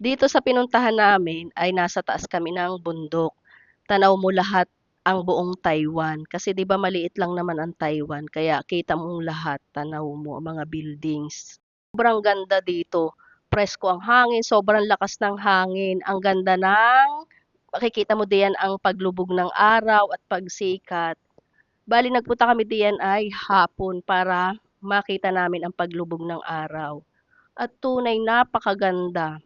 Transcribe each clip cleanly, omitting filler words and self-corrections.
Dito sa pinuntahan namin ay nasa taas kami ng bundok. Tanaw mo lahat ang buong Taiwan. Kasi 'di ba maliit lang naman ang Taiwan, kaya kita mong lahat, tanaw mo ang mga buildings. Sobrang ganda dito. Presko ang hangin, sobrang lakas ng hangin. Ang ganda ng makikita mo diyan ang paglubog ng araw at pagsikat. Bali nagpunta kami diyan ay hapon para makita namin ang paglubog ng araw. At tunay napakaganda.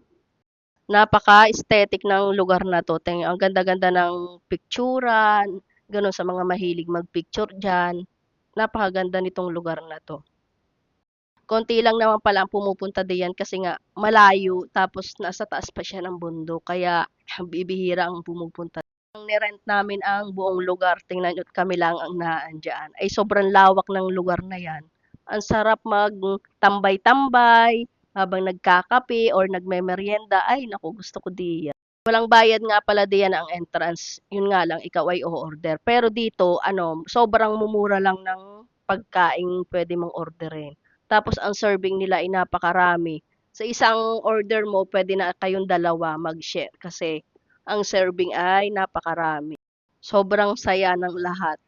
Napaka-aesthetic ng lugar na 'to. Ang ganda-ganda ng pikturan, gano'n sa mga mahilig mag-picture diyan. Napakaganda nitong lugar na 'to. Konti lang naman pala ang pumupunta diyan kasi nga malayo tapos nasa taas pa siya ng bundok kaya bibihira ang pumupunta. Ang ni-rent namin ang buong lugar, tingnan niyo't kami lang ang naandiyan. Ay sobrang lawak ng lugar na 'yan. Ang sarap magtambay-tambay habang nagkakape or nagmemeryenda. Ay naku, gusto ko diyan. Walang bayad nga pala diyan ang entrance. Yun nga lang, ikaw ay o-order. Pero dito, ano, sobrang mumura lang ng pagkaing pwede mong orderin. Tapos ang serving nila ay napakarami. Sa isang order mo, pwede na kayong dalawa mag-share kasi ang serving ay napakarami. Sobrang saya ng lahat.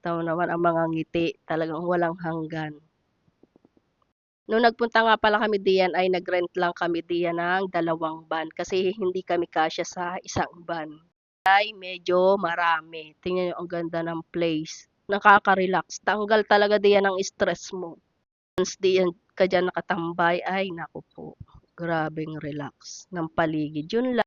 Ito naman ang mga ngiti, talagang walang hanggan. Nung nagpunta nga pala kami diyan ay nag-rent lang kami diyan ng 2 van kasi hindi kami kasya sa isang van. Ay medyo marami. Tingnan niyo ang ganda ng place. Nakaka-relax. Tanggal talaga diyan ang stress mo. Once diyan ka diyan nakatambay, ay naku po. Grabeng relax ng paligid. Yun lang.